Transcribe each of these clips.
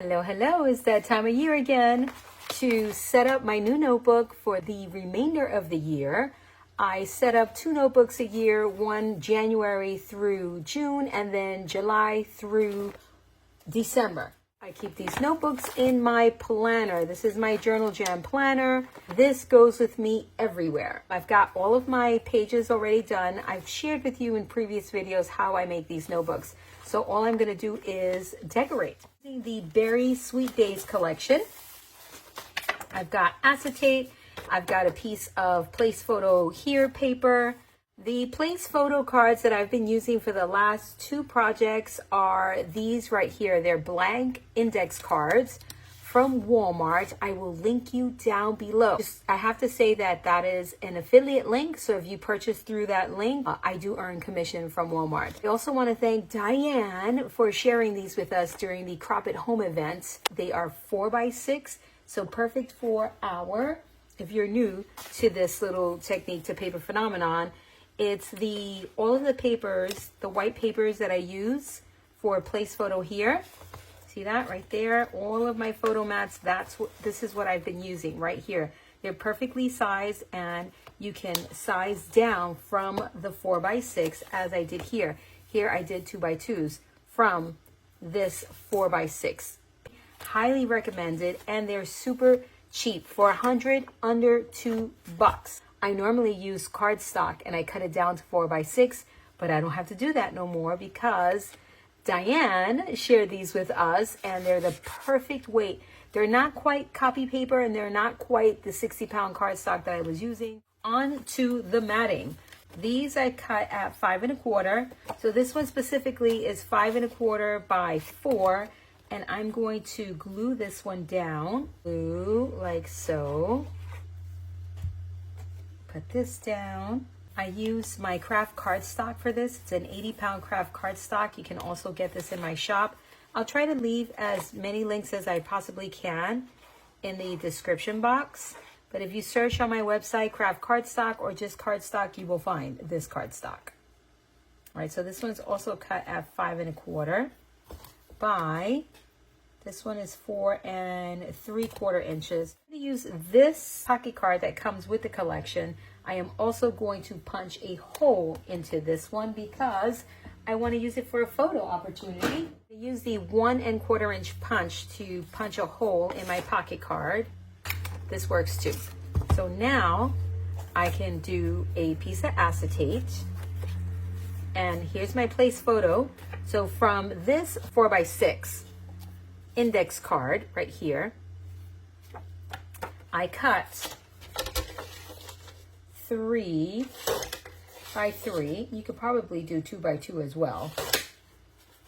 Hello, hello. It's that time of year again to set up my new notebook for the remainder of the year. I set up 2 notebooks a year, one January through June and then July through December. I keep these notebooks in my planner. This is my Journal Jam planner. This goes with me everywhere. I've got all of my pages already done. I've shared with you in previous videos how I make these notebooks. So all I'm going to do is decorate. Using the Berry Sweet Days collection, I've got acetate. I've got a piece of place photo here paper. The place photo cards that I've been using for the last 2 projects are these right here. They're blank index cards from Walmart. I will link you down below. I have to say that that is an affiliate link. So if you purchase through that link, I do earn commission from Walmart. I also want to thank Diane for sharing these with us during the Crop at Home event. They are 4x6, so perfect for if you're new to this little technique to paper phenomenon. It's all of the papers, the white papers that I use for place photo here. See that right there? All of my photo mats, this is what I've been using right here. They're perfectly sized and you can size down from the 4x6 as I did here. Here I did 2x2s from this 4x6. Highly recommended, and they're super cheap. For 100, under $2. I normally use cardstock and I cut it down to 4x6, but I don't have to do that no more because Diane shared these with us and they're the perfect weight. They're not quite copy paper and they're not quite the 60-pound cardstock that I was using. On to the matting. These I cut at 5 1/4. So this one specifically is 5 1/4 by 4. And I'm going to glue this one down. Glue like so. Put this down. I use my craft cardstock for this. It's an 80-pound craft cardstock. You can also get this in my shop. I'll try to leave as many links as I possibly can in the description box. But if you search on my website, craft cardstock or just cardstock, you will find this cardstock. All right, so this one's also cut at 5 1/4 by, this one is 4 3/4 inches. I'm going to use this pocket card that comes with the collection. I am also going to punch a hole into this one because I want to use it for a photo opportunity. I use the 1 1/4 inch punch to punch a hole in my pocket card. This works too. So now I can do a piece of acetate. And here's my place photo. So from this 4x6 index card right here, I cut 3 by 3. You could probably do 2 by 2 as well.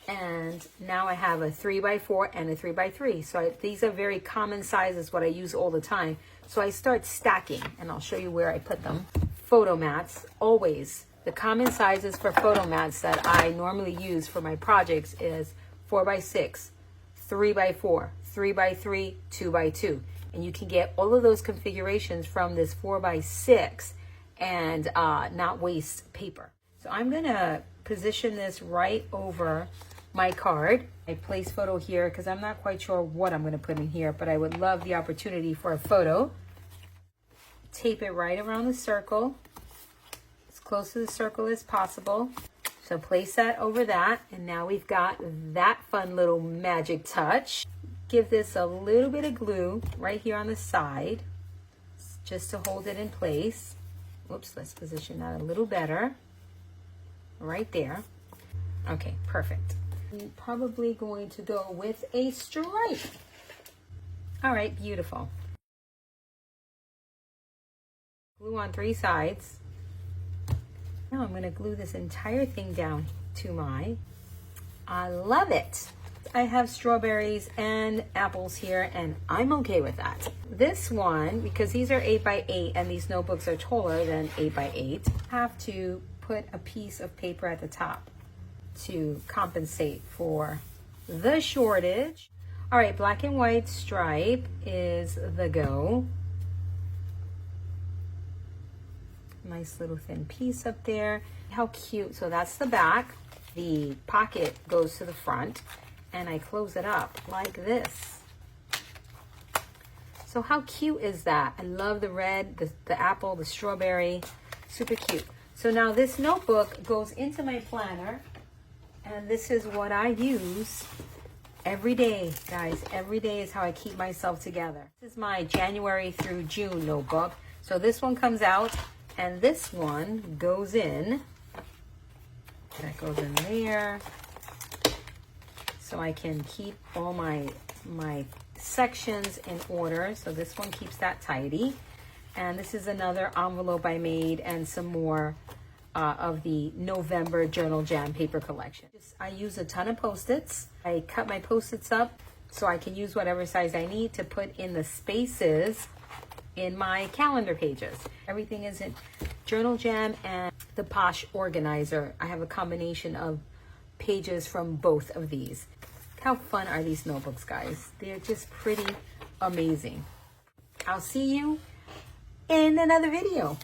And now I have a 3 by 4 and a 3 by 3. So these are very common sizes, what I use all the time. So I start stacking, and I'll show you where I put them. Photo mats, always. The common sizes for photo mats that I normally use for my projects is 4 by 6, 3 by 4, 3 by 3, 2 by 2. And you can get all of those configurations from this 4 by 6 and not waste paper. So I'm gonna position this right over my card. I place photo here because I'm not quite sure what I'm gonna put in here, but I would love the opportunity for a photo. Tape it right around the circle, as close to the circle as possible. So place that over that, and now we've got that fun little magic touch. Give this a little bit of glue right here on the side, just to hold it in place. Whoops, let's position that a little better. Right there. Okay, perfect. I'm probably going to go with a stripe. All right, beautiful. Glue on 3 sides. Now I'm going to glue this entire thing down to I love it. I have strawberries and apples here, and I'm okay with that. This one, because these are 8 by 8 and these notebooks are taller than 8 by 8, I have to put a piece of paper at the top to compensate for the shortage. All right, black and white stripe is the go. Nice little thin piece up there. How cute. So that's the back. The pocket goes to the front. and I close it up like this. So how cute is that? I love the red, the apple, the strawberry, super cute. So now this notebook goes into my planner, and this is what I use every day, guys. Every day is how I keep myself together. This is my January through June notebook. So this one comes out, and this one goes in. That goes in there. So I can keep all my sections in order. So this one keeps that tidy. And this is another envelope I made, and some more of the November Journal Jam paper collection. I use a ton of Post-its. I cut my Post-its up so I can use whatever size I need to put in the spaces in my calendar pages. Everything is in Journal Jam and the Posh organizer. I have a combination of pages from both of these. How fun are these notebooks, guys? They're just pretty amazing. I'll see you in another video.